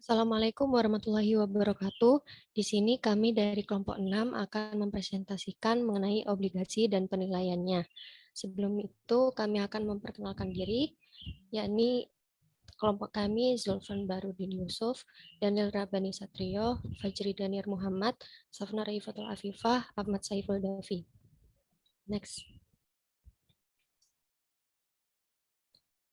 Assalamualaikum warahmatullahi wabarakatuh. Di sini kami dari kelompok 6 akan mempresentasikan mengenai obligasi dan penilaiannya. Sebelum itu kami akan memperkenalkan diri, yakni kelompok kami Zulfan Barudin Yusuf, Daniel Rabani Satrio, Fajri Danir Muhammad, Safna Raifatul Afifah, Ahmad Saiful Davi. Next.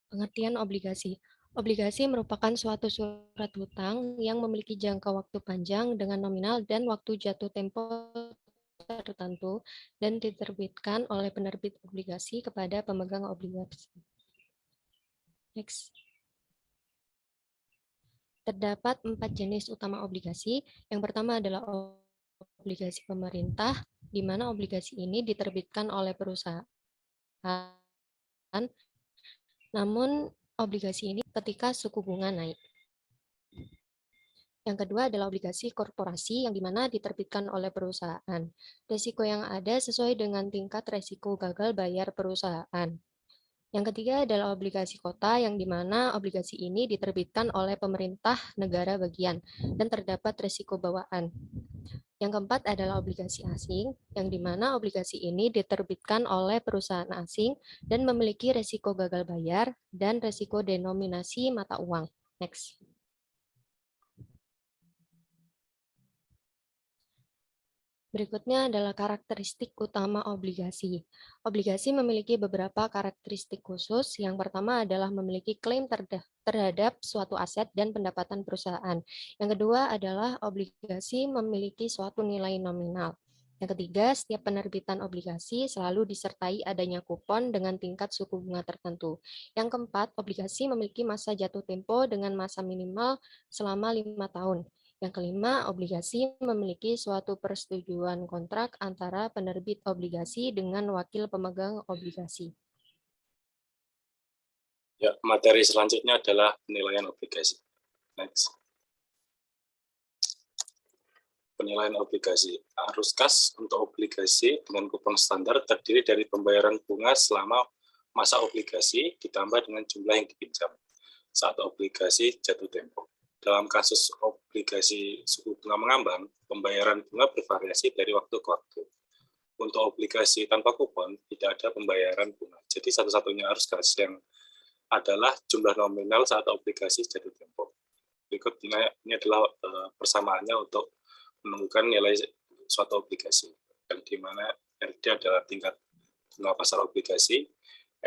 Pengertian obligasi. Obligasi merupakan suatu surat hutang yang memiliki jangka waktu panjang dengan nominal dan waktu jatuh tempo tertentu dan diterbitkan oleh penerbit obligasi kepada pemegang obligasi. Next. Terdapat 4 jenis utama obligasi. Yang pertama adalah obligasi pemerintah, di mana obligasi ini diterbitkan oleh perusahaan, namun obligasi ini ketika suku bunga naik. Yang kedua adalah obligasi korporasi yang dimana diterbitkan oleh perusahaan. Risiko yang ada sesuai dengan tingkat risiko gagal bayar perusahaan. Yang ketiga adalah obligasi kota yang dimana obligasi ini diterbitkan oleh pemerintah negara bagian dan terdapat risiko bawaan. Yang keempat adalah obligasi asing yang dimana obligasi ini diterbitkan oleh perusahaan asing dan memiliki risiko gagal bayar dan risiko denominasi mata uang. Next. Berikutnya adalah karakteristik utama obligasi. Obligasi memiliki beberapa karakteristik khusus. Yang pertama adalah memiliki klaim terhadap suatu aset dan pendapatan perusahaan. Yang kedua adalah obligasi memiliki suatu nilai nominal. Yang ketiga, setiap penerbitan obligasi selalu disertai adanya kupon dengan tingkat suku bunga tertentu. Yang keempat, obligasi memiliki masa jatuh tempo dengan masa minimal selama 5 tahun. Yang kelima, obligasi memiliki suatu persetujuan kontrak antara penerbit obligasi dengan wakil pemegang obligasi. Ya, materi selanjutnya adalah penilaian obligasi. Next. Penilaian obligasi. Arus kas untuk obligasi dengan kupon standar terdiri dari pembayaran bunga selama masa obligasi ditambah dengan jumlah yang dipinjam saat obligasi jatuh tempo. Dalam kasus obligasi suku bunga mengambang, pembayaran bunga bervariasi dari waktu ke waktu. Untuk obligasi tanpa kupon, tidak ada pembayaran bunga. Jadi satu-satunya arus kas yang adalah jumlah nominal saat obligasi jatuh tempo. Berikut ini adalah persamaannya untuk menemukan nilai suatu obligasi. Dan di mana RD adalah tingkat bunga pasar obligasi,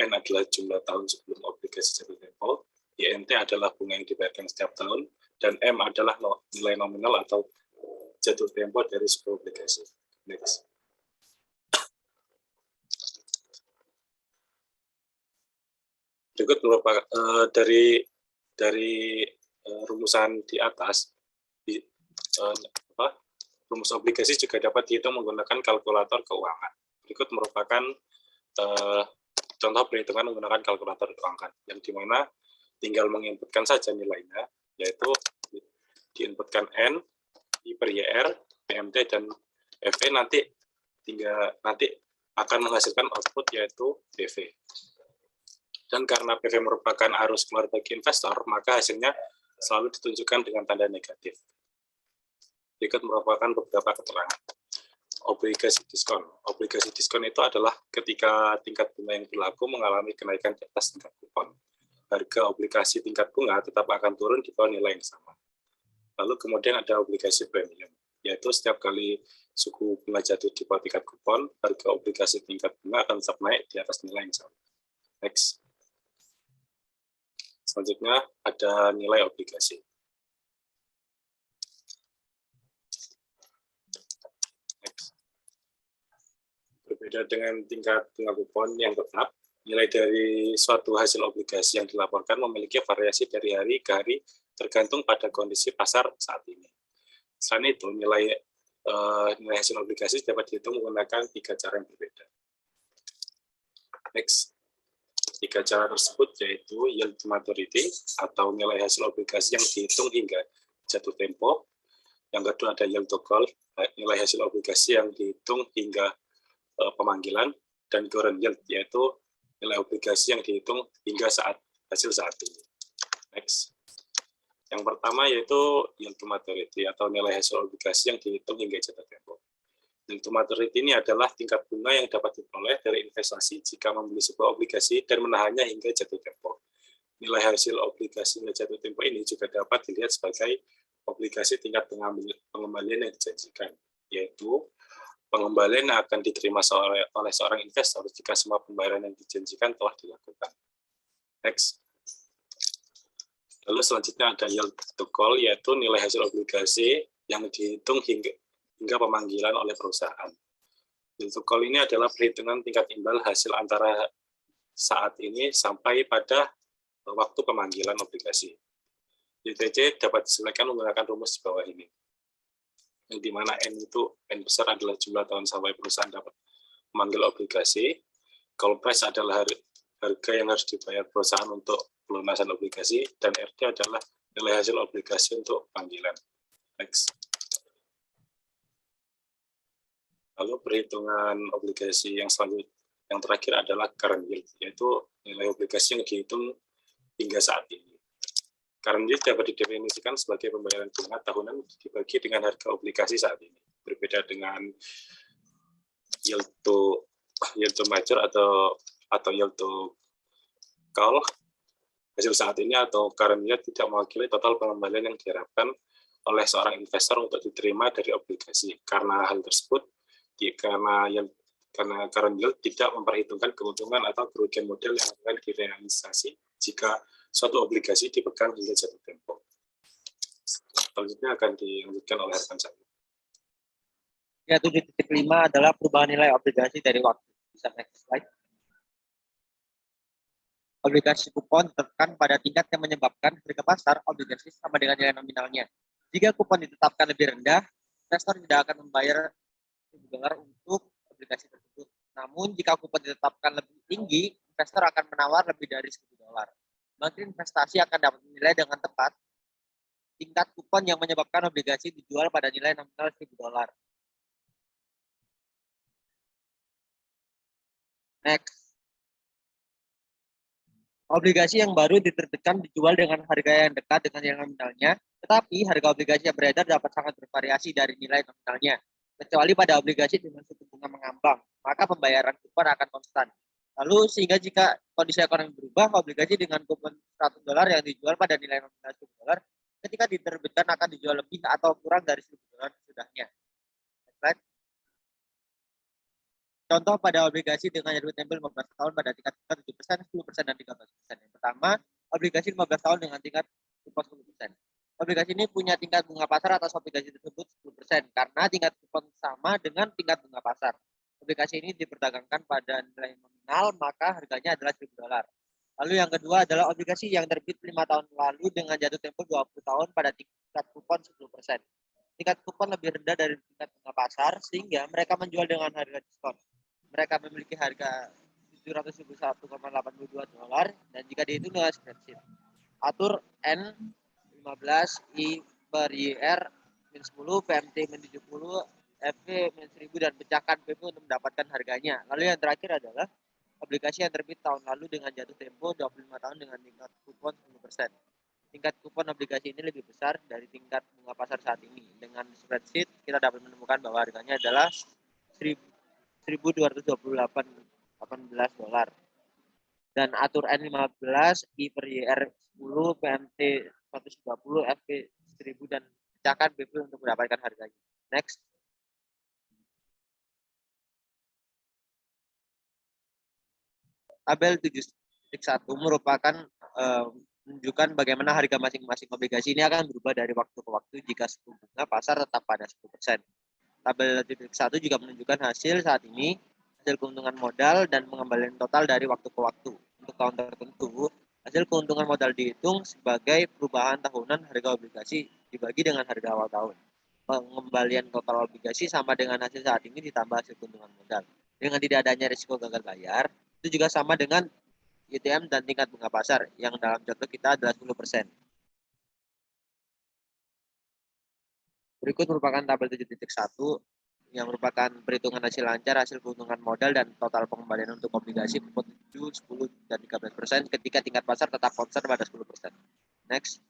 N adalah jumlah tahun sebelum obligasi jatuh tempo, INT adalah bunga yang dibayarkan setiap tahun, dan M adalah nilai nominal atau jatuh tempo dari sebuah obligasi. Next. Berikut merupakan dari rumusan di atas, rumus obligasi juga dapat dihitung menggunakan kalkulator keuangan. Berikut merupakan contoh perhitungan menggunakan kalkulator keuangan, yang dimana tinggal menginputkan saja nilainya, yaitu diinputkan N, I per YR, PMT, dan FV nanti akan menghasilkan output yaitu PV. Dan karena PV merupakan arus keluar bagi investor, maka hasilnya selalu ditunjukkan dengan tanda negatif. Berikut merupakan beberapa keterangan. Obligasi diskon. Obligasi diskon itu adalah ketika tingkat bunga yang berlaku mengalami kenaikan di atas tingkat kupon. Harga obligasi tingkat bunga tetap akan turun di bawah nilai yang sama. Lalu kemudian ada obligasi premium, yaitu setiap kali suku bunga jatuh di bawah tingkat kupon, harga obligasi tingkat bunga akan tetap naik di atas nilai yang sama. Next. Selanjutnya ada nilai obligasi. Berbeda dengan tingkat bunga kupon yang tetap, nilai dari suatu hasil obligasi yang dilaporkan memiliki variasi dari hari ke hari tergantung pada kondisi pasar saat ini. Selain itu, nilai hasil obligasi dapat dihitung menggunakan 3 cara yang berbeda. Next. 3 cara tersebut yaitu yield to maturity atau nilai hasil obligasi yang dihitung hingga jatuh tempo. Yang kedua ada yield to call, nilai hasil obligasi yang dihitung hingga pemanggilan, dan current yield yaitu nilai obligasi yang dihitung hingga hasil saat ini. Next. Yang pertama yaitu yield to maturity atau nilai hasil obligasi yang dihitung hingga jatuh tempo. Yield to maturity ini adalah tingkat bunga yang dapat diperoleh dari investasi jika membeli sebuah obligasi dan menahannya hingga jatuh tempo. Nilai hasil obligasi hingga jatuh tempo ini juga dapat dilihat sebagai obligasi tingkat pengembalian yang dijanjikan, yaitu pengembalian yang akan diterima oleh seorang investor jika semua pembayaran yang dijanjikan telah dilakukan. Next. Lalu selanjutnya ada yield to call, yaitu nilai hasil obligasi yang dihitung hingga pemanggilan oleh perusahaan. Yield to call ini adalah perhitungan tingkat imbal hasil antara saat ini sampai pada waktu pemanggilan obligasi. YTC dapat diselesaikan menggunakan rumus di bawah ini, yang dimana N besar adalah jumlah tahun sampai perusahaan dapat memanggil obligasi, call price adalah harga yang harus dibayar perusahaan untuk pelunasan obligasi, dan RD adalah nilai hasil obligasi untuk panggilan. Next. Lalu perhitungan obligasi yang selanjutnya, yang terakhir adalah current yield, yaitu nilai obligasi yang dihitung hingga saat ini. Current yield dapat didefinisikan sebagai pembayaran bunga tahunan dibagi dengan harga obligasi saat ini. Berbeda dengan yield to mature atau yield to call, hasil saat ini atau current yield tidak mewakili total pengembalian yang diharapkan oleh seorang investor untuk diterima dari obligasi. Karena hal tersebut, karena current yield tidak memperhitungkan keuntungan atau kerugian modal yang akan direalisasi jika suatu obligasi dipegang hingga jatuh tempo. Selanjutnya akan dilanjutkan oleh rekan saya. Ya, 7.5 adalah perubahan nilai obligasi dari waktu. Bisa next slide. Obligasi kupon ditentukan pada tingkat yang menyebabkan harga pasar obligasi sama dengan nilai nominalnya. Jika kupon ditetapkan lebih rendah, investor tidak akan membayar $1.000 untuk obligasi tersebut. Namun, jika kupon ditetapkan lebih tinggi, investor akan menawar lebih dari $1.000. Maka investasi akan dapat menilai dengan tepat tingkat kupon yang menyebabkan obligasi dijual pada nilai nominal $1.000. Next. Obligasi yang baru diterbitkan dijual dengan harga yang dekat dengan nilai nominalnya, tetapi harga obligasi yang beredar dapat sangat bervariasi dari nilai nominalnya. Kecuali pada obligasi dengan suku bunga mengambang, maka pembayaran kupon akan konstan. Lalu sehingga jika kondisi ekonomi berubah, obligasi dengan kupon $100 yang dijual pada nilai nominal $1.000 ketika diterbitkan akan dijual lebih atau kurang dari $1.000 sesudahnya. Next. Contoh pada obligasi dengan jatuh tempo 15 tahun pada tingkat bunga 7%, 10%, dan 13%. Yang pertama, obligasi 15 tahun dengan tingkat kupon 10%. Obligasi ini punya tingkat bunga pasar atas obligasi tersebut 10% karena tingkat kupon sama dengan tingkat bunga pasar. Obligasi ini diperdagangkan pada nilai nominal, maka harganya adalah $1.000. Lalu yang kedua adalah obligasi yang terbit 5 tahun lalu dengan jatuh tempo 20 tahun pada tingkat kupon 10%. Tingkat kupon lebih rendah dari tingkat bunga pasar sehingga mereka menjual dengan harga diskon. Mereka memiliki harga $771,82 dan jika dihitung dengan spreadsheet. Atur N 15 I per YR min 10 PMT min 70 FP min 1000 dan pecahkan PP untuk mendapatkan harganya. Lalu yang terakhir adalah obligasi yang terbit tahun lalu dengan jatuh tempo 25 tahun dengan tingkat kupon 10%. Tingkat kupon obligasi ini lebih besar dari tingkat bunga pasar saat ini. Dengan spreadsheet kita dapat menemukan bahwa harganya adalah $1.228.18 dan atur N15 I per YR 10 PMT 120 FP 1000 dan pecahkan BP untuk mendapatkan harganya. Next. Tabel 7.1 merupakan menunjukkan bagaimana harga masing-masing obligasi ini akan berubah dari waktu ke waktu jika suku bunga pasar tetap pada 10%. Tabel 1 juga menunjukkan hasil saat ini, hasil keuntungan modal dan pengembalian total dari waktu ke waktu. Untuk tahun tertentu, hasil keuntungan modal dihitung sebagai perubahan tahunan harga obligasi dibagi dengan harga awal tahun. Pengembalian total obligasi sama dengan hasil saat ini ditambah hasil keuntungan modal. Dengan tidak adanya risiko gagal bayar, itu juga sama dengan ITM dan tingkat bunga pasar, yang dalam contoh kita adalah 10%. Berikut merupakan tabel 7.1 yang merupakan perhitungan hasil lancar, hasil keuntungan modal, dan total pengembalian untuk obligasi kupon 7, 10, dan 13% ketika tingkat pasar tetap konstan pada 10%. Next.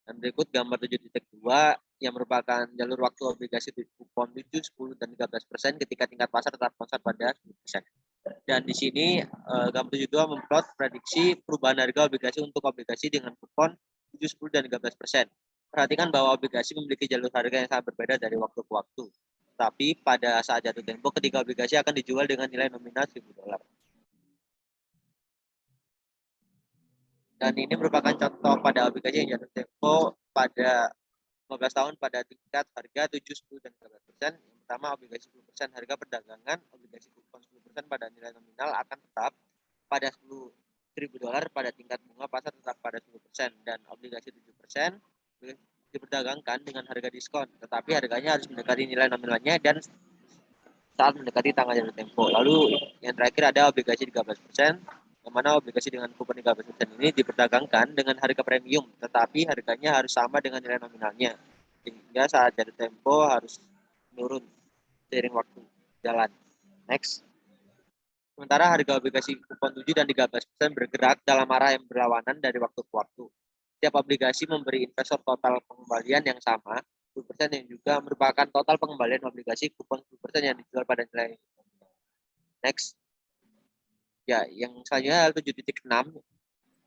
Dan berikut gambar 7.2 yang merupakan jalur waktu obligasi kupon 7, 10, dan 13% ketika tingkat pasar tetap konstan pada 10%. Dan di sini gambar 72 memplot prediksi perubahan harga obligasi untuk obligasi dengan kupon 7, 10, dan 13%. Perhatikan bahwa obligasi memiliki jalur harga yang sangat berbeda dari waktu ke waktu. Tapi pada saat jatuh tempo, ketika obligasi akan dijual dengan nilai nominal $1.000. Dan ini merupakan contoh pada obligasi yang jatuh tempo pada 15 tahun pada tingkat harga 7, 10, dan 13%. Yang pertama, obligasi 10% harga perdagangan, obligasi kupon 10% pada nilai nominal akan tetap pada $10.000 pada tingkat bunga pasar tetap pada 10%, dan obligasi 7% diperdagangkan dengan harga diskon, tetapi harganya harus mendekati nilai nominalnya dan saat mendekati tanggal jatuh tempo. Lalu yang terakhir ada obligasi 13%, yang mana obligasi dengan kupon 13% ini diperdagangkan dengan harga premium, tetapi harganya harus sama dengan nilai nominalnya, sehingga saat jatuh tempo harus menurun seiring waktu jalan. Next. Sementara harga obligasi kupon 7 dan 13% bergerak dalam arah yang berlawanan dari waktu ke waktu. Setiap obligasi memberi investor total pengembalian yang sama, 10%, yang juga merupakan total pengembalian obligasi kupon 10% yang dijual pada nilai. Next. Ya, yang selanjutnya 7.6,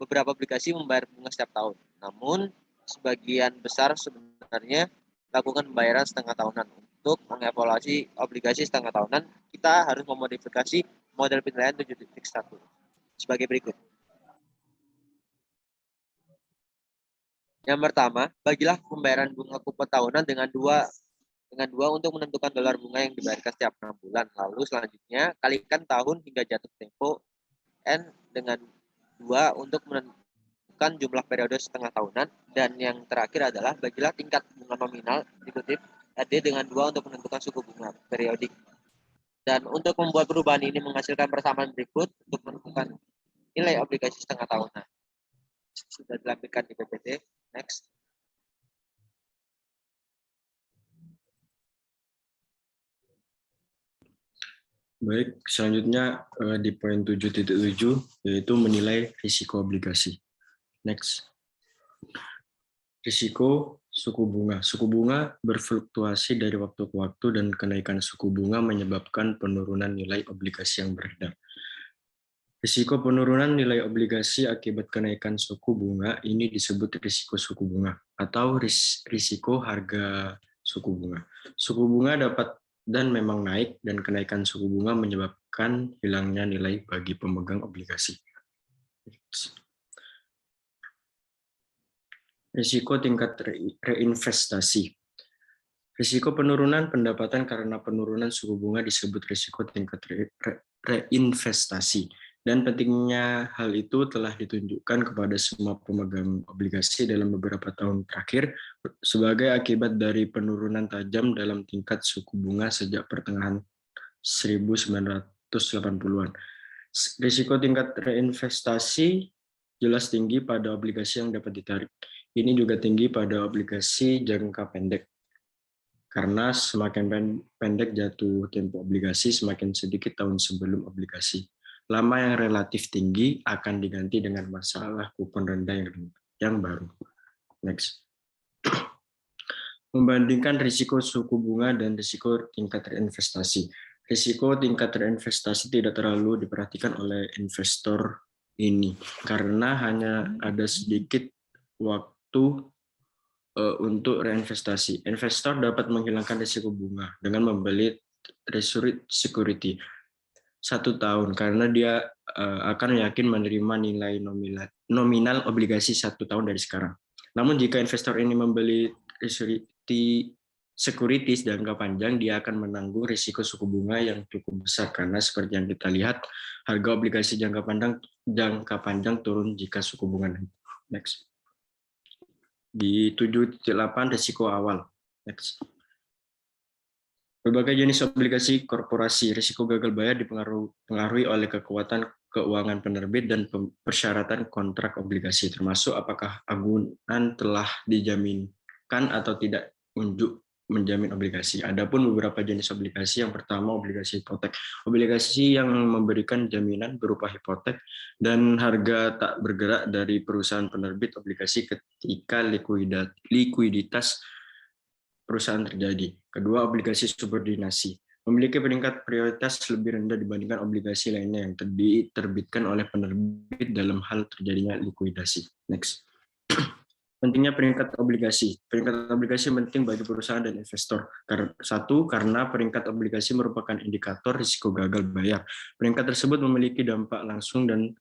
beberapa obligasi membayar bunga setiap tahun. Namun, sebagian besar sebenarnya lakukan pembayaran setengah tahunan. Untuk mengevaluasi obligasi setengah tahunan, kita harus memodifikasi model penilaian 7.1 sebagai berikut. Yang pertama, bagilah pembayaran bunga kupon tahunan dengan dua untuk menentukan dolar bunga yang dibayarkan setiap 6 bulan. Lalu selanjutnya, kalikan tahun hingga jatuh tempo N dengan 2 untuk menentukan jumlah periode setengah tahunan. Dan yang terakhir adalah bagilah tingkat bunga nominal dikutip RD dengan 2 untuk menentukan suku bunga periodik. Dan untuk membuat perubahan ini menghasilkan persamaan berikut untuk menentukan nilai obligasi setengah tahunan. Sudah dilampirkan di PPT. Next. Baik, selanjutnya di poin 7.7 yaitu menilai risiko obligasi. Next. Risiko suku bunga. Suku bunga berfluktuasi dari waktu ke waktu dan kenaikan suku bunga menyebabkan penurunan nilai obligasi yang beredar. Risiko penurunan nilai obligasi akibat kenaikan suku bunga ini disebut risiko suku bunga atau risiko harga suku bunga. Suku bunga dapat dan memang naik, dan kenaikan suku bunga menyebabkan hilangnya nilai bagi pemegang obligasi. Risiko tingkat reinvestasi. Risiko penurunan pendapatan karena penurunan suku bunga disebut risiko tingkat reinvestasi. Dan pentingnya hal itu telah ditunjukkan kepada semua pemegang obligasi dalam beberapa tahun terakhir sebagai akibat dari penurunan tajam dalam tingkat suku bunga sejak pertengahan 1980-an. Risiko tingkat reinvestasi jelas tinggi pada obligasi yang dapat ditarik. Ini juga tinggi pada obligasi jangka pendek. Karena semakin pendek jatuh tempo obligasi, semakin sedikit tahun sebelum obligasi lama yang relatif tinggi akan diganti dengan masalah kupon rendah yang baru. Next. Membandingkan risiko suku bunga dan risiko tingkat reinvestasi. Risiko tingkat reinvestasi tidak terlalu diperhatikan oleh investor ini karena hanya ada sedikit waktu untuk reinvestasi. Investor dapat menghilangkan risiko bunga dengan membeli treasury security 1 tahun karena dia akan yakin menerima nilai nominal obligasi 1 tahun dari sekarang. Namun jika investor ini membeli securities jangka panjang, dia akan menanggung risiko suku bunga yang cukup besar karena seperti yang kita lihat, harga obligasi jangka panjang turun jika suku bunga naik. Next. Di 7.8 risiko awal. Next. Berbagai jenis obligasi korporasi, risiko gagal bayar dipengaruhi oleh kekuatan keuangan penerbit dan persyaratan kontrak obligasi, termasuk apakah agunan telah dijaminkan atau tidak, unjuk menjamin obligasi. Adapun beberapa jenis obligasi, yang pertama obligasi hipotek. Obligasi yang memberikan jaminan berupa hipotek dan harga tak bergerak dari perusahaan penerbit obligasi ketika likuiditas perusahaan terjadi. Kedua, obligasi subordinasi. Memiliki peringkat prioritas lebih rendah dibandingkan obligasi lainnya yang diterbitkan oleh penerbit dalam hal terjadinya likuidasi. Next. Pentingnya peringkat obligasi. Peringkat obligasi penting bagi perusahaan dan investor. Satu, karena peringkat obligasi merupakan indikator risiko gagal bayar. Peringkat tersebut memiliki dampak langsung dan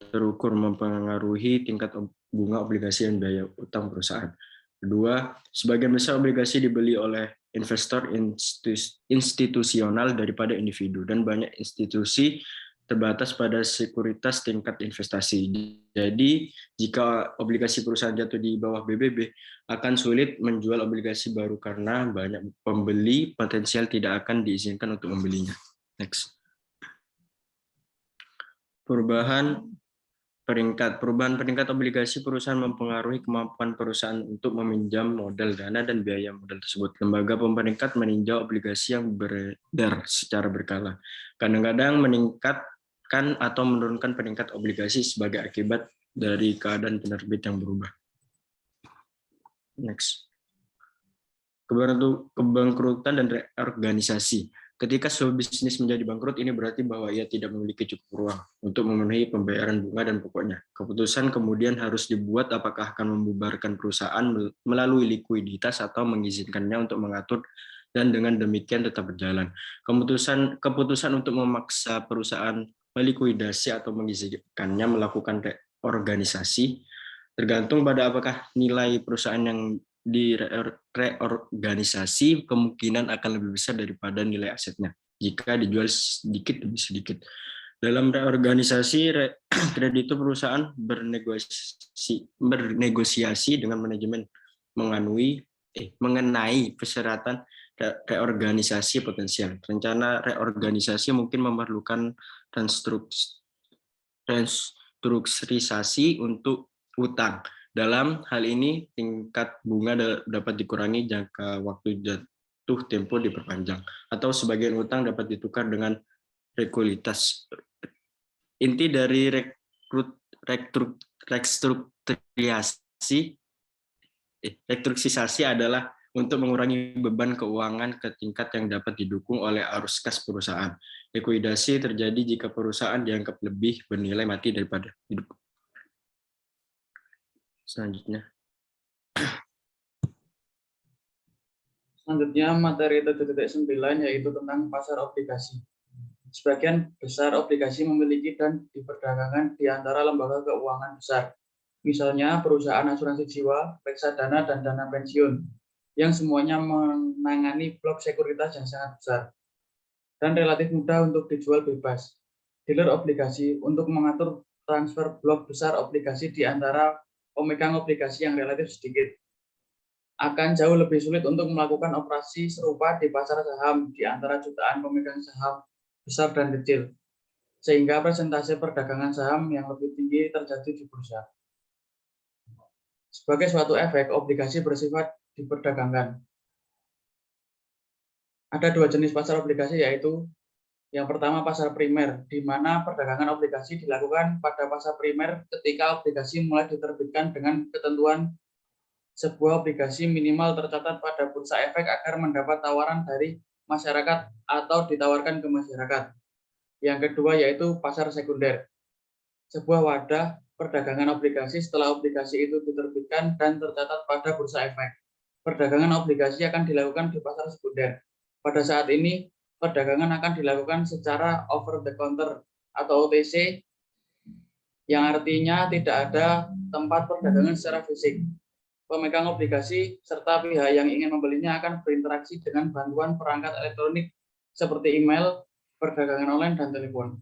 terukur mempengaruhi tingkat bunga obligasi dan biaya utang perusahaan. Kedua, sebagian besar obligasi dibeli oleh investor institusional daripada individu, dan banyak institusi terbatas pada sekuritas tingkat investasi. Jadi, jika obligasi perusahaan jatuh di bawah BBB, akan sulit menjual obligasi baru karena banyak pembeli potensial tidak akan diizinkan untuk membelinya. Next. Perubahan peringkat obligasi perusahaan mempengaruhi kemampuan perusahaan untuk meminjam modal dana dan biaya modal tersebut. Lembaga pemeringkat meninjau obligasi yang beredar secara berkala. Kadang-kadang meningkatkan atau menurunkan peringkat obligasi sebagai akibat dari keadaan penerbit yang berubah. Next. Kebangkrutan dan reorganisasi. Ketika sebuah bisnis menjadi bangkrut, ini berarti bahwa ia tidak memiliki cukup ruang untuk memenuhi pembayaran bunga dan pokoknya. Keputusan kemudian harus dibuat apakah akan membubarkan perusahaan melalui likuiditas atau mengizinkannya untuk mengatur dan dengan demikian tetap berjalan. Keputusan untuk memaksa perusahaan melikuidasi atau mengizinkannya melakukan reorganisasi tergantung pada apakah nilai perusahaan yang di reorganisasi kemungkinan akan lebih besar daripada nilai asetnya jika dijual sedikit demi sedikit. Dalam reorganisasi, kreditur perusahaan bernegosiasi dengan manajemen mengenai persyaratan reorganisasi potensial. Rencana reorganisasi mungkin memerlukan restrukturisasi untuk utang. Dalam hal ini, tingkat bunga dapat dikurangi jangka waktu jatuh tempo diperpanjang, atau sebagian utang dapat ditukar dengan likuiditas. Inti dari restrukturisasi adalah untuk mengurangi beban keuangan ke tingkat yang dapat didukung oleh arus kas perusahaan. Likuidasi terjadi jika perusahaan dianggap lebih bernilai mati daripada hidup. Selanjutnya materi 7.9 yaitu tentang pasar obligasi. Sebagian besar obligasi memiliki dan diperdagangkan di antara lembaga keuangan besar, misalnya perusahaan asuransi jiwa, reksadana, dan dana pensiun, yang semuanya menangani blok sekuritas yang sangat besar dan relatif mudah untuk dijual bebas. Dealer obligasi untuk mengatur transfer blok besar obligasi di antara pemegang obligasi yang relatif sedikit. Akan jauh lebih sulit untuk melakukan operasi serupa di pasar saham di antara jutaan pemegang saham besar dan kecil, sehingga persentase perdagangan saham yang lebih tinggi terjadi di bursa. Sebagai suatu efek, obligasi bersifat diperdagangkan. Ada dua jenis pasar obligasi, yaitu yang pertama pasar primer, di mana perdagangan obligasi dilakukan pada pasar primer ketika obligasi mulai diterbitkan dengan ketentuan sebuah obligasi minimal tercatat pada bursa efek agar mendapat tawaran dari masyarakat atau ditawarkan ke masyarakat. Yang kedua yaitu pasar sekunder, sebuah wadah perdagangan obligasi setelah obligasi itu diterbitkan dan tercatat pada bursa efek. Perdagangan obligasi akan dilakukan di pasar sekunder. Pada saat ini, perdagangan akan dilakukan secara over the counter atau OTC, yang artinya tidak ada tempat perdagangan secara fisik. Pemegang obligasi serta pihak yang ingin membelinya akan berinteraksi dengan bantuan perangkat elektronik seperti email, perdagangan online, dan telepon.